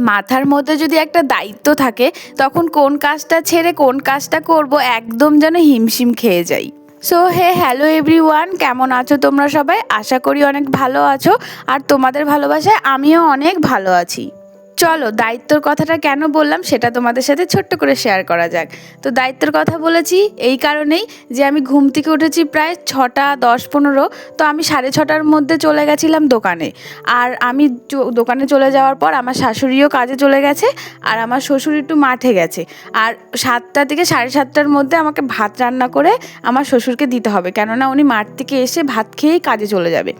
মাথার মধ্যে যদি একটা দায়িত্ব থাকে তখন কোন কাজটা ছেড়ে কোন কাজটা করব একদম যেন হিমশিম খেয়ে যাই। সো হ্যালো এভরিওয়ান, কেমন আছো তোমরা সবাই? আশা করি অনেক ভালো আছো, আর তোমাদের ভালোবাসায় আমিও অনেক ভালো আছি। চলো দায়িত্বর কথাটা কেন বললাম সেটা তোমাদের সাথে ছোট্ট করে শেয়ার করা যাক। তো দায়িত্বের কথা বলেছি এই কারণেই যে আমি ঘুম থেকে উঠেছি প্রায় 6:10-15। তো আমি 6:30টার মধ্যে চলে গেছিলাম দোকানে। আর আমি দোকানে চলে যাওয়ার পর আমার শাশুড়িও কাজে চলে গেছে, আর আমার শ্বশুর একটু মাঠে গেছে। আর 7টা থেকে 7:30টার মধ্যে আমাকে ভাত রান্না করে আমার শ্বশুরকে দিতে হবে, কেননা উনি মাঠ থেকে এসে ভাত খেয়েই কাজে চলে যাবে।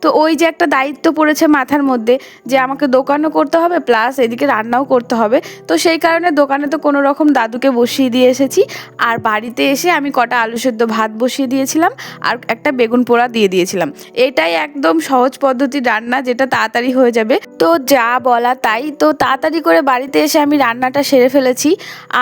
তো ওই যে একটা দায়িত্ব পড়েছে মাথার মধ্যে যে আমাকে দোকানও করতে হবে প্লাস এদিকে রান্নাও করতে হবে। তো সেই কারণে দোকানে তো কোনো রকম দাদুকে বসিয়ে দিয়ে এসেছি, আর বাড়িতে এসে আমি কটা আলু সেদ্ধ ভাত বসিয়ে দিয়েছিলাম আর একটা বেগুন পোড়া দিয়ে দিয়েছিলাম। এটাই একদম সহজ পদ্ধতির রান্না, যেটা তাড়াতাড়ি হয়ে যাবে। তো যা বলা তাই, তো তাড়াতাড়ি করে বাড়িতে এসে আমি রান্নাটা সেরে ফেলেছি।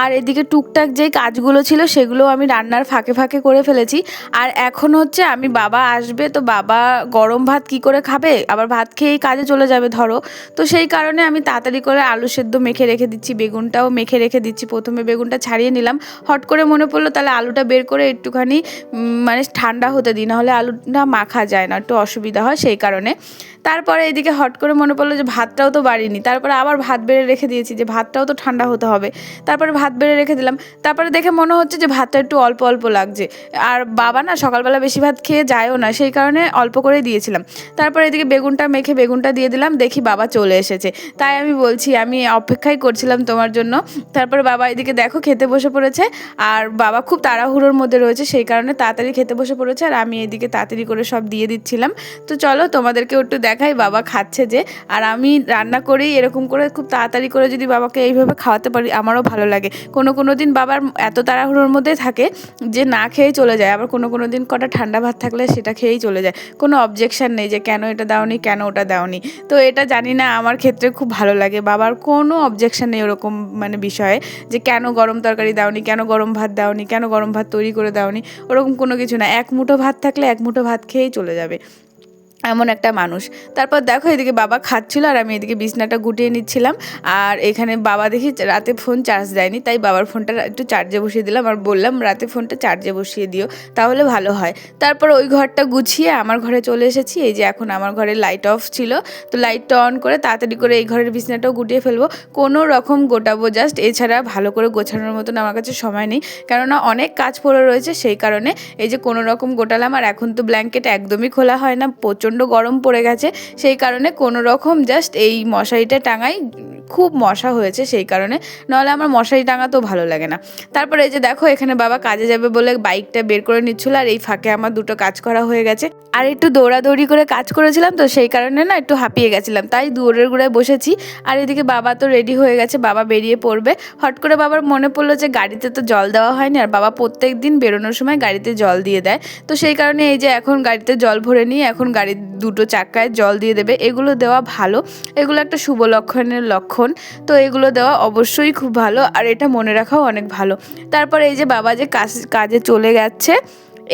আর এদিকে টুকটাক যেই কাজগুলো ছিল সেগুলো আমি রান্নার ফাঁকে ফাঁকে করে ফেলেছি। আর এখন হচ্ছে আমি বাবা আসবে, তো বাবা গরম ভাত কি করে খাবে, আবার ভাত খেয়েই কাজে চলে যাবে ধরো। তো সেই কারণে আমি তাড়াতাড়ি করে আলু সেদ্ধ মেখে রেখে দিচ্ছি, বেগুনটাও মেখে রেখে দিচ্ছি। প্রথমে বেগুনটা ছাড়িয়ে নিলাম, হট করে মনে পড়লো তাহলে আলুটা বের করে একটুখানি মানে ঠান্ডা হতে দিই, নাহলে আলুটা মাখা যায় না, একটু অসুবিধা হয় সেই কারণে। তারপরে এদিকে হট করে মনে পড়লো যে ভাতটাও তো বাড়িনি, তারপরে আবার ভাত বেড়ে রেখে দিয়েছি যে ভাতটাও তো ঠান্ডা হতে হবে। তারপরে ভাত বেড়ে রেখে দিলাম। তারপরে দেখে মনে হচ্ছে যে ভাতটা একটু অল্প অল্প লাগছে, আর বাবা না সকালবেলা বেশি ভাত খেয়ে যায়ও না, সেই কারণে অল্প করে দিয়েছিলাম। তারপরে এদিকে বেগুনটা মেখে বেগুনটা দিয়ে দিলাম, দেখি বাবা চলে এসেছে। তাই আমি বলছি আমি অপেক্ষাই করছিলাম তোমার জন্য। তারপরে বাবা এদিকে দেখো খেতে বসে পড়েছে, আর বাবা খুব তাড়াহুড়োর মধ্যে রয়েছে সেই কারণে তাড়াতাড়ি খেতে বসে পড়েছে, আর আমি এদিকে তাড়াতাড়ি করে সব দিয়ে দিচ্ছিলাম। তো চলো তোমাদেরকে একটু দেখাই বাবা খাচ্ছে যে। আর আমি রান্না করেই এরকম করে খুব তাড়াতাড়ি করে যদি বাবাকে এইভাবে খাওয়াতে পারি আমারও ভালো লাগে। কোনো দিন বাবার এত তাড়াহুড়োর মধ্যে থাকে যে না খেয়েই চলে যায়, আবার কোনো দিন কটা ঠান্ডা ভাত থাকলে সেটা খেয়েই চলে যায়, কোনো অবজেকশন নেই যে কেন এটা দাওনি কেন ওটা দাওনি। তো এটা জানি না আমার ক্ষেত্রে খুব ভালো লাগে, বাবার কোনো অবজেকশন নেই ওরকম মানে বিষয়ে যে কেন গরম তরকারি দাওনি, কেন গরম ভাত দাওনি, কেন গরম ভাত তৈরি করে দাওনি, ওরকম কোনো কিছু না। এক মুঠো ভাত থাকলে এক মুঠো ভাত খেয়েই চলে যাবে, এমন একটা মানুষ। তারপর দেখো এদিকে বাবা খাচ্ছিল আর আমি এদিকে বিছনাটা গুটিয়ে নিচ্ছিলাম। আর এখানে বাবা দেখি রাতে ফোন চার্জ দেয়নি, তাই বাবার ফোনটা একটু চার্জে বসিয়ে দিলাম, আর বললাম রাতে ফোনটা চার্জে বসিয়ে দিও তাহলে ভালো হয়। তারপর ওই ঘরটা গুছিয়ে আমার ঘরে চলে এসেছি। এই যে এখন আমার ঘরে লাইট অফ ছিল, তো লাইটটা অন করে তাড়াতাড়ি করে এই ঘরের বিছনাটাও গুটিয়ে ফেলবো, কোনো রকম গোটাবো জাস্ট। এছাড়া ভালো করে গোছানোর মতন আমার কাছে সময় নেই, কেননা অনেক কাজ পড়ে রয়েছে সেই কারণে এই যে কোনো রকম গোটালাম। আর এখন তো ব্ল্যাঙ্কেট একদমই খোলা হয় না, প্রচণ্ড গরম পড়ে গেছে, সেই কারণে কোনো রকম জাস্ট এই মশারিটা টাঙাই, খুব মশা হয়েছে সেই কারণে, নাহলে আমার মশারি টাঙাতেও ভালো লাগে না। তারপরে এই যে দেখো এখানে বাবা কাজে যাবে বলে বাইকটা বের করে নিচ্ছিল, আর এই ফাঁকে আমার দুটো কাজ করা হয়ে গেছে। আর একটু দৌড়াদৌড়ি করে কাজ করেছিলাম তো সেই কারণে না একটু হাঁপিয়ে গেছিলাম, তাই দৌড়ের গোড়ায় বসেছি। আর এদিকে বাবা তো রেডি হয়ে গেছে, বাবা বেরিয়ে পড়বে। হট করে বাবার মনে পড়লো যে গাড়িতে তো জল দেওয়া হয়নি, আর বাবা প্রত্যেক দিন বেরোনোর সময় গাড়িতে জল দিয়ে দেয়। তো সেই কারণে এই যে এখন গাড়িতে জল ভরে নিয়ে এখন গাড়ির দুটো চাকায় জল দিয়ে দেবে। এগুলো দেওয়া ভালো, এগুলো একটা শুভ লক্ষণের লক্ষণ, তো এগুলো দেওয়া অবশ্যই খুব ভালো, আর এটা মনে রাখাও অনেক ভালো। তারপর এই যে বাবা যে কাজে চলে যাচ্ছে,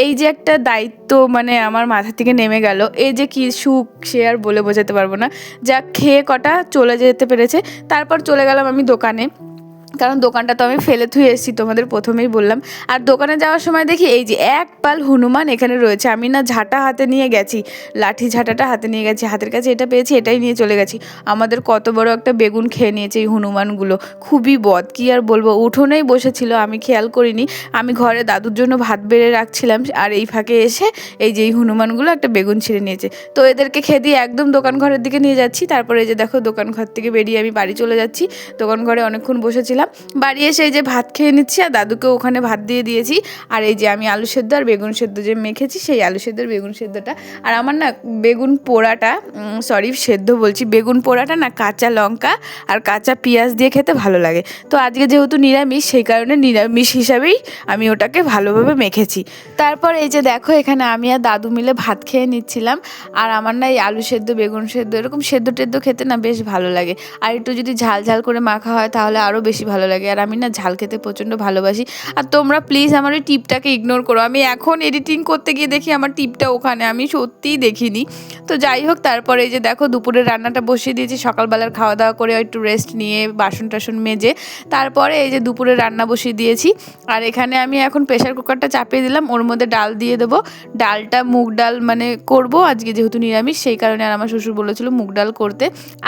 এই যে একটা দায়িত্ব মানে আমার মাথা থেকে নেমে গেল, এই যে কি সুখ সে আর বলে বোঝাতে পারবো না। যা খেয়ে কটা চলে যেতে পেরেছে। তারপর চলে গেলাম আমি দোকানে, কারণ দোকানটা তো আমি ফেলে থুয়ে এসেছি তোমাদের প্রথমেই বললাম। আর দোকানে যাওয়ার সময় দেখি এই যে এক পাল হনুমান এখানে রয়েছে, আমি না ঝাঁটা হাতে নিয়ে গেছি, লাঠি ঝাঁটাটা হাতে নিয়ে গেছি, হাতের কাছে এটা পেয়েছি এটাই নিয়ে চলে গেছি। আমাদের কত বড় একটা বেগুন খেয়ে নিয়েছে এই হনুমানগুলো, খুবই বদ, কি আর বলবো। উঠোনেই বসেছিল, আমি খেয়াল করিনি, আমি ঘরে দাদুর জন্য ভাত বেড়ে রাখছিলাম, আর এই ফাঁকে এসে এই যে এই হনুমানগুলো একটা বেগুন ছিঁড়ে নিয়েছে। তো এদেরকে খেয়ে দিয়ে একদম দোকান ঘরের দিকে নিয়ে যাচ্ছি। তারপরে এই যে দেখো দোকান ঘর থেকে বেরিয়ে আমি বাড়ি চলে যাচ্ছি। দোকান ঘরে অনেকক্ষণ বসেছিলাম, বাড়ি এসে এই যে ভাত খেয়ে নিচ্ছি, আর দাদুকে ওখানে ভাত দিয়ে দিয়েছি। আর এই যে আমি আলু সেদ্ধ আর বেগুন সেদ্ধ যে মেখেছি সেই আলু সেদ্ধ আর বেগুন সেদ্ধটা, আর আমার না বেগুন পোড়াটা সেদ্ধ বলছি, বেগুন পোড়াটা না কাঁচা লঙ্কা আর কাঁচা পেঁয়াজ দিয়ে খেতে ভালো লাগে। তো আজকে যেহেতু নিরামিষ সেই কারণে নিরামিষ হিসাবেই আমি ওটাকে ভালোভাবে মেখেছি। তারপর এই যে দেখো এখানে আমি আর দাদু মিলে ভাত খেয়ে নিচ্ছিলাম। আর আমার না এই আলু সেদ্ধ বেগুন সেদ্ধ এরকম সেদ্ধ টেদ্ধ খেতে না বেশ ভালো লাগে, আর একটু যদি ঝাল ঝাল করে মাখা হয় তাহলে আরও বেশি ভালো লাগে। আর আমি না ঝাল খেতে প্রচণ্ড ভালোবাসি। আর তোমরা প্লিজ আমার ওই টিপটাকে ইগনোর করো। আমি এখন এডিটিং করতে গিয়ে দেখি আমার টিপটা ওখানে, আমি সত্যিই দেখিনি। তো যাই হোক, তারপরে এই যে দেখো দুপুরের রান্নাটা বসিয়ে দিয়েছি। সকালবেলার খাওয়া দাওয়া করে একটু রেস্ট নিয়ে বাসন টাসন মেজে তারপরে এই যে দুপুরে রান্না বসিয়ে দিয়েছি। আর এখানে আমি এখন প্রেশার কুকারটা চাপিয়ে দিলাম, ওর মধ্যে ডাল দিয়ে দেবো। ডালটা মুগ ডাল মানে করব আজকে, যেহেতু নিরামিষ সেই কারণে। আর আমার শ্বশুর বলেছিল মুগ ডাল করতে।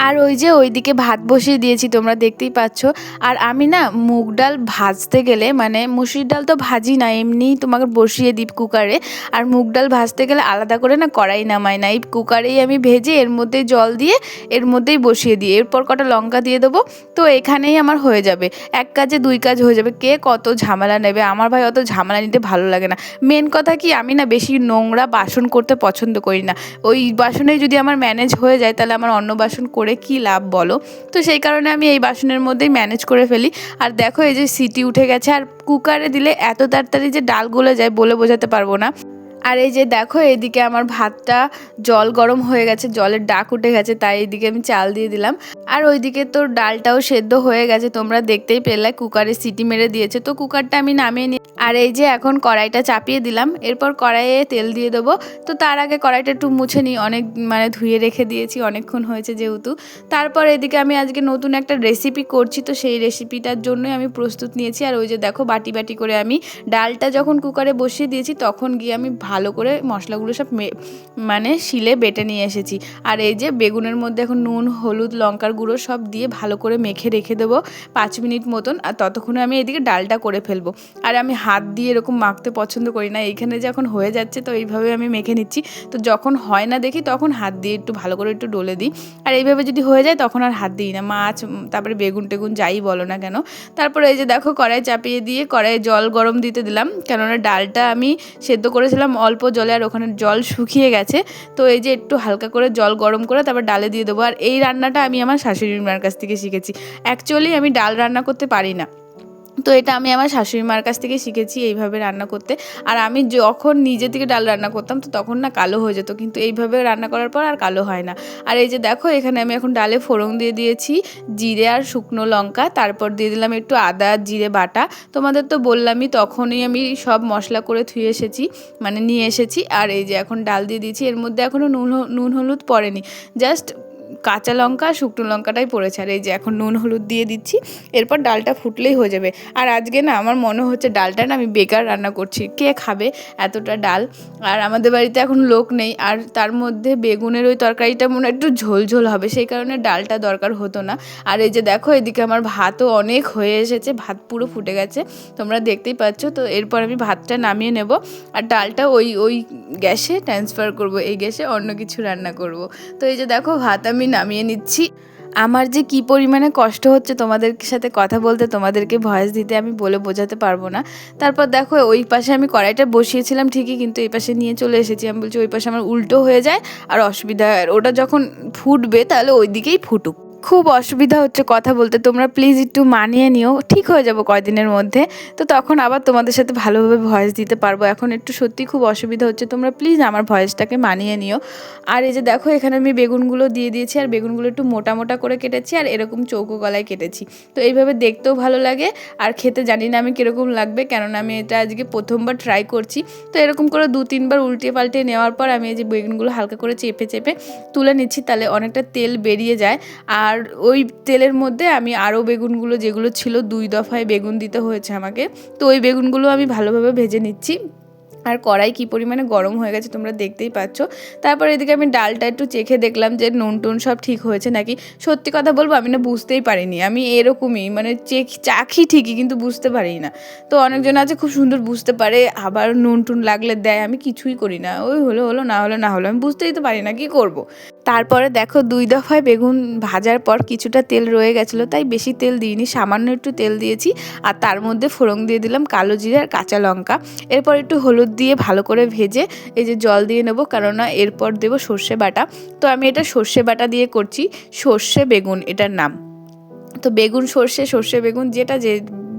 আর ওই যে ওইদিকে ভাত বসিয়ে দিয়েছি, তোমরা দেখতেই পাচ্ছ। আর আমি না মুগ ডাল ভাজতে গেলে, মানে মুসুরির ডাল তো ভাজি না, এমনি তোমাকে বসিয়ে দিই কুকারে। আর মুগ ডাল ভাজতে গেলে আলাদা করে না কড়াই নামাই না, এই কুকারেই আমি ভেজে এর মধ্যে জল দিয়ে এর মধ্যেই বসিয়ে দিই। এরপর কটা লঙ্কা দিয়ে দেবো, তো এখানেই আমার হয়ে যাবে। এক কাজে দুই কাজ হয়ে যাবে। কে কত ঝামেলা নেবে? আমার ভাই অত ঝামেলা নিতে ভালো লাগে না। মেন কথা কি, আমি না বেশি নোংরা বাসন করতে পছন্দ করি না। ওই বাসনেই যদি আমার ম্যানেজ হয়ে যায় তাহলে আমার অন্য বাসন করে কি লাভ বলো? তো সেই কারণে আমি এই বাসনের মধ্যেই ম্যানেজ করে ফেলি। আর দেখো এই যে সিটি উঠে গেছে। আর কুকারে দিলে এত তাড়াতাড়ি যে ডাল গলে যায় বলে বোঝাতে পারবো না। আর এই যে দেখো এইদিকে আমার ভাতটা জল গরম হয়ে গেছে, জলের ডাক উঠে গেছে, তাই এইদিকে আমি চাল দিয়ে দিলাম। আর ওইদিকে তো ডালটাও সেদ্ধ হয়ে গেছে, তোমরা দেখতেই পেলে কুকারে সিটি মেরে দিয়েছে। তো কুকারটা আমি নামিয়ে নিই। আর এই যে এখন কড়াইটা চাপিয়ে দিলাম, এরপর কড়াইয়ে তেল দিয়ে দেবো। তো তার আগে কড়াইটা একটু মুছে নিই, অনেক মানে ধুয়ে রেখে দিয়েছি, অনেকক্ষণ হয়েছে যেহেতু। তারপর এদিকে আমি আজকে নতুন একটা রেসিপি করছি, তো সেই রেসিপিটার জন্যই আমি প্রস্তুত নিয়েছি। আর ওই যে দেখো বাটি বাটি করে আমি ডালটা যখন কুকারে বসিয়ে দিয়েছি তখন গিয়ে আমি ভালো করে মশলাগুলো সব মানে শিলে বেটে নিয়ে এসেছি। আর এই যে বেগুনের মধ্যে এখন নুন হলুদ লঙ্কার গুঁড়ো সব দিয়ে ভালো করে মেখে রেখে দেবো 5 মিনিট মতন। আর ততক্ষণে আমি এদিকে ডালটা করে ফেলবো। আর আমি হাত দিয়ে এরকম মাখতে পছন্দ করি না, এইখানে যখন হয়ে যাচ্ছে তো এইভাবে আমি মেখে নিচ্ছি। তো যখন হয় না দেখি তখন হাত দিয়ে একটু ভালো করে একটু ডলে দিই। আর এইভাবে যদি হয়ে যায় তখন আর হাত দিই না। মাছ তারপরে বেগুন টেগুন যাই বলো না কেন। তারপরে এই যে দেখো কড়াই চাপিয়ে দিয়ে কড়াইয়ে জল গরম দিতে দিলাম, কেননা ডালটা আমি সেদ্ধ করেছিলাম অল্প জলে, আর ওখানে জল শুকিয়ে গেছে। তো এই যে একটু হালকা করে জল গরম করে তারপর ডালে দিয়ে দেবো। আর এই রান্নাটা আমি আমার শাশুড়ি মার কাছ থেকে শিখেছি। অ্যাকচুয়ালি আমি ডাল রান্না করতে পারি না, তো এটা আমি আমার শাশুড়ি মার কাছ থেকে শিখেছি এইভাবে রান্না করতে। আর আমি যখন নিজে থেকে ডাল রান্না করতাম তো তখন না কালো হয়ে যেত, কিন্তু এইভাবে রান্না করার পর আর কালো হয় না। আর এই যে দেখো এখানে আমি এখন ডালে ফোড়ন দিয়ে দিয়েছি জিরে আর শুকনো লঙ্কা, তারপর দিয়ে দিলাম একটু আদা জিরে বাটা। তোমাদের তো বললামই, তখনই আমি সব মশলা করে ধুয়ে এসেছি, মানে নিয়ে এসেছি। আর এই যে এখন ডাল দিয়ে দিয়েছি, এর মধ্যে এখনও নুন হলুদ পড়েনি, জাস্ট কাঁচা লঙ্কা শুকনো লঙ্কাটাই পড়েছে। আর এই যে এখন নুন হলুদ দিয়ে দিচ্ছি, এরপর ডালটা ফুটলেই হয়ে যাবে। আর আজকে না আমার মনে হচ্ছে ডালটা না আমি বেকার রান্না করছি, কে খাবে এতটা ডাল? আর আমাদের বাড়িতে এখন লোক নেই, আর তার মধ্যে বেগুনের ওই তরকারিটা মনে হয় একটু ঝোল ঝোল হবে, সেই কারণে ডালটা দরকার হতো না। আর এই যে দেখো এদিকে আমার ভাতও অনেক হয়ে এসেছে, ভাত পুরো ফুটে গেছে, তোমরা দেখতেই পাচ্ছ। তো এরপর আমি ভাতটা নামিয়ে নেব, আর ডালটা ওই গ্যাসে ট্রান্সফার করব, এই গ্যাসে অন্য কিছু রান্না করব। তো এই যে দেখো ভাত আমি নামিয়ে নিচ্ছি। আমার যে কি পরিমাণে কষ্ট হচ্ছে তোমাদের সাথে কথা বলতে, তোমাদেরকে ভয়েস দিতে, আমি বলে বোঝাতে পারবো না। তারপর দেখো ওই পাশে আমি কড়াইটা বসিয়েছিলাম ঠিকই, কিন্তু এই পাশে নিয়ে চলে এসেছি। আমি বলছি ওই পাশে আমার উল্টো হয়ে যায় আর অসুবিধা হয়, আর ওটা যখন ফুটবে তাহলে ওই দিকেই ফুটুক। খুব অসুবিধা হচ্ছে কথা বলতে, তোমরা প্লিজ একটু মানিয়ে নিও, ঠিক হয়ে যাবো কয়দিনের মধ্যে। তো তখন আবার তোমাদের সাথে ভালোভাবে ভয়েস দিতে পারবো। এখন একটু সত্যি খুব অসুবিধা হচ্ছে, তোমরা প্লিজ আমার ভয়েসটাকে মানিয়ে নিও। আর এই যে দেখো এখানে আমি বেগুনগুলো দিয়ে দিয়েছি, আর বেগুনগুলো একটু মোটা মোটা করে কেটেছি, আর এরকম চৌকো গলায় কেটেছি। তো এইভাবে দেখতেও ভালো লাগে, আর খেতে জানি না আমি কীরকম লাগবে, কেননা আমি এটা আজকে প্রথমবার ট্রাই করছি। তো এরকম করে 2-3 বার উল্টিয়ে পাল্টে নেওয়ার পর আমি এই যে বেগুনগুলো হালকা করে চেপে চেপে তুলে নিচ্ছি, তাহলে অনেকটা তেল বেরিয়ে যায়। আর ওই তেলের মধ্যে আমি আরও বেগুনগুলো যেগুলো ছিল 2 দফায় বেগুন দিতে হয়েছে আমাকে, তো ওই বেগুনগুলো আমি ভালোভাবে ভেজে নিচ্ছি। আর কড়াই কী পরিমাণে গরম হয়ে গেছে তোমরা দেখতেই পাচ্ছ। তারপর এদিকে আমি ডালটা একটু চেখে দেখলাম যে নুন টুন সব ঠিক হয়েছে নাকি। সত্যি কথা বলবো আমি না বুঝতেই পারিনি, আমি এরকমই মানে চাখি ঠিকই কিন্তু বুঝতে পারি না। তো অনেকজন আছে খুব সুন্দর বুঝতে পারে, আবার নুন টুন লাগলে দেয়, আমি কিছুই করি না, ওই হলো হলো না হলো না হলো, আমি বুঝতেই তো পারি না কি করব। তারপরে দেখো 2 দফায় বেগুন ভাজার পর কিছুটা তেল রয়ে গেছিলো, তাই বেশি তেল দিইনি, সামান্য একটু তেল দিয়েছি। আর তার মধ্যে ফোড়ন দিয়ে দিলাম কালো জিরে আর কাঁচা লঙ্কা। এরপর একটু হলুদ দিয়ে ভালো করে ভেজে এই যে জল দিয়ে নেবো, কেননা এরপর দেবো সর্ষে বাটা। তো আমি এটা সর্ষে বাটা দিয়ে করছি, সর্ষে বেগুন এটার নাম। তো বেগুন সর্ষে বেগুন যেটা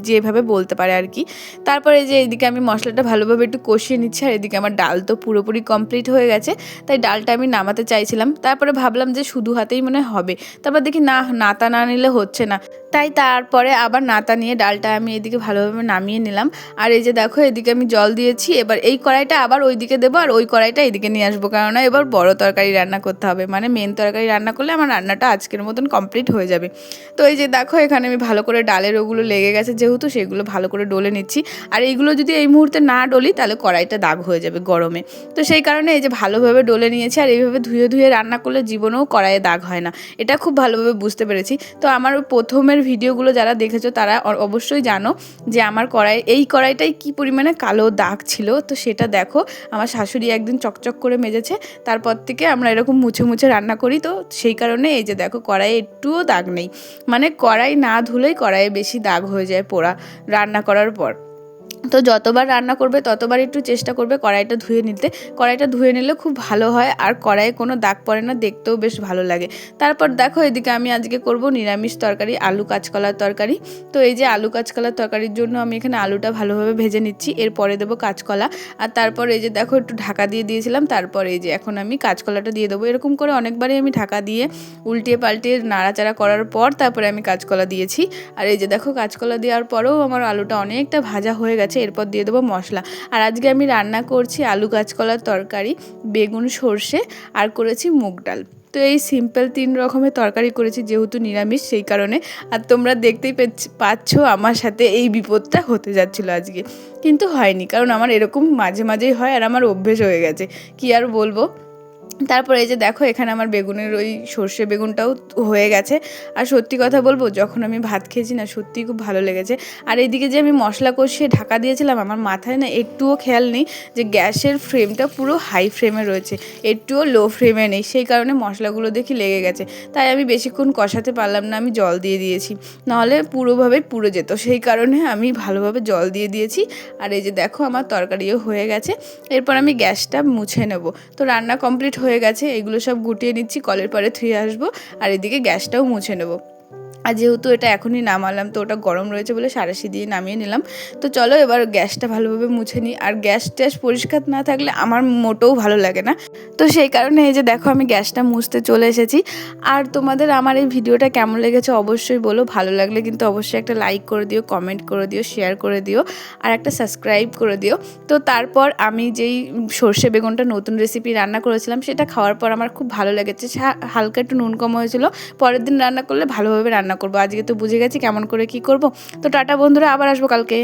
যেভাবে বলতে পারে আর কি। তারপরে যে এদিকে আমি মশলাটা ভালোভাবে একটু কষিয়ে নিচ্ছি, আর এদিকে আমার ডাল তো পুরোপুরি কমপ্লিট হয়ে গেছে, তাই ডালটা আমি নামাতে চাইছিলাম। তারপরে ভাবলাম যে শুধু হাতেই মনে হবে, তারপর দেখি না, নাতা না নিলে হচ্ছে না, তাই তারপরে আবার নাতা নিয়ে ডালটা আমি এদিকে ভালোভাবে নামিয়ে নিলাম। আর এই যে দেখো এদিকে আমি জল দিয়েছি, এবার এই কড়াইটা আবার ওইদিকে দেবো আর ওই কড়াইটা এদিকে নিয়ে আসবো, কেননা এবার বড় তরকারি রান্না করতে হবে, মানে মেন তরকারি রান্না করলে আমার রান্নাটা আজকের মতন কমপ্লিট হয়ে যাবে। তো এই যে দেখো এখানে আমি ভালো করে ডালের ওগুলো লেগে গেছে যেহেতু, সেগুলো ভালো করে ডলে নিচ্ছি। আর এইগুলো যদি এই মুহূর্তে না ডলি তাহলে কড়াইটা দাগ হয়ে যাবে গরমে, তো সেই কারণে এই যে ভালোভাবে ডলে নিয়েছি। আর এইভাবে ধুয়ে ধুয়ে রান্না করলে জীবনেও কড়াইয়ে দাগ হয় না, এটা খুব ভালোভাবে বুঝতে পেরেছি। তো আমার প্রথমের ভিডিওগুলো যারা দেখেছো তারা অবশ্যই জানো যে আমার এই কড়াইটাই কি পরিমাণে কালো দাগ ছিল। তো সেটা দেখো আমার শাশুড়ি একদিন চকচক করে মেজেছে, তারপর থেকে আমরা এরকম মুছে মুছে রান্না করি। তো সেই কারণে এই যে দেখো কড়াইয়ে একটুও দাগ নেই, মানে কড়াই না ধুলেই কড়াইয়ে বেশি দাগ হয়ে যায় পোড়া রান্না করার পর। তো যতবার রান্না করবে ততবার একটু চেষ্টা করবে কড়াইটা ধুয়ে নিতে, কড়াইটা ধুয়ে নিলে খুব ভালো হয়, আর কড়াইয়ে কোনো দাগ পড়ে না, দেখতেও বেশ ভালো লাগে। তারপর দেখো এদিকে আমি আজকে করব নিরামিষ তরকারি, আলু কাঁচকলার তরকারি। তো এই যে আলু কাঁচকলার তরকারির জন্য আমি এখানে আলুটা ভালোভাবে ভেজে নিচ্ছি, এরপরে দেবো কাঁচকলা। আর তারপর এই যে দেখো একটু ঢাকা দিয়ে দিয়েছিলাম, তারপর এই যে এখন আমি কাঁচকলাটা দিয়ে দেবো। এরকম করে অনেকবারই আমি ঢাকা দিয়ে উল্টিয়ে পাল্টিয়ে নাড়াচাড়া করার পর তারপরে আমি কাঁচকলা দিয়েছি। আর এই যে দেখো কাঁচকলা দেওয়ার পরেও আমার আলুটা অনেকটা ভাজা হয়ে গেছে, এরপর দিয়ে দেবো মশলা। আর আজকে আমি রান্না করছি আলু কাঁচকলার তরকারি, বেগুন সর্ষে, আর করেছি মুগ ডাল। তো এই সিম্পল 3 রকমের তরকারি করেছি যেহেতু নিরামিষ, সেই কারণে। আর তোমরা দেখতেই পাচ্ছ আমার সাথে এই বিপদটা হতে যাচ্ছিলো আজকে, কিন্তু হয়নি, কারণ আমার এরকম মাঝে মাঝেই হয় আর আমার অভ্যেস হয়ে গেছে, কি আর বলবো। তারপরে এই যে দেখো এখানে আমার বেগুনের ওই সর্ষে বেগুনটাও হয়ে গেছে। আর সত্যি কথা বলবো, যখন আমি ভাত খেয়েছি না সত্যিই খুব ভালো লেগেছে। আর এইদিকে যে আমি মশলা কষিয়ে ঢাকা দিয়েছিলাম, আমার মাথায় না একটুও খেয়াল নেই যে গ্যাসের ফ্লেমটা পুরো হাই ফ্লেমে রয়েছে, একটুও লো ফ্লেমে নেই, সেই কারণে মশলাগুলো দেখি লেগে গেছে। তাই আমি বেশিক্ষণ কষাতে পারলাম না, আমি জল দিয়ে দিয়েছি, নাহলে পুরোভাবে পুড়ে যেত, সেই কারণে আমি ভালোভাবে জল দিয়ে দিয়েছি। আর এই যে দেখো আমার তরকারিও হয়ে গেছে, এরপর আমি গ্যাসটা মুছে নেব। তো রান্না কমপ্লিট হয়ে গেছে, এগুলো সব গুটিয়ে নিচ্ছি, কলের পরে ধুয়ে আসবো, আর এদিকে গ্যাসটাও মুছে নেব। আর যেহেতু এটা এখনই নামালাম তো ওটা গরম রয়েছে বলে সাঁড়াশি দিয়ে নামিয়ে নিলাম। তো চলো এবার গ্যাসটা ভালোভাবে মুছে নিই, আর গ্যাস ট্যাস পরিষ্কার না থাকলে আমার মোটেও ভালো লাগে না। তো সেই কারণে এই যে দেখো আমি গ্যাসটা মুছতে চলে এসেছি। আর তোমাদের আমার এই ভিডিওটা কেমন লেগেছে অবশ্যই বলো, ভালো লাগলে কিন্তু অবশ্যই একটা লাইক করে দিও, কমেন্ট করে দিও, শেয়ার করে দিও, আর একটা সাবস্ক্রাইব করে দিও। তো তারপর আমি যেই সর্ষে বেগুনটা নতুন রেসিপি রান্না করেছিলাম সেটা খাওয়ার পর আমার খুব ভালো লেগেছে, হালকা একটু নুন কম হয়েছিল, পরের দিন রান্না করলে ভালোভাবে রান্না করবো। আজকে তো বুঝে গেছি কেমন করে কি করব। তো টাটা বন্ধুরা, আবার আসবো কালকে।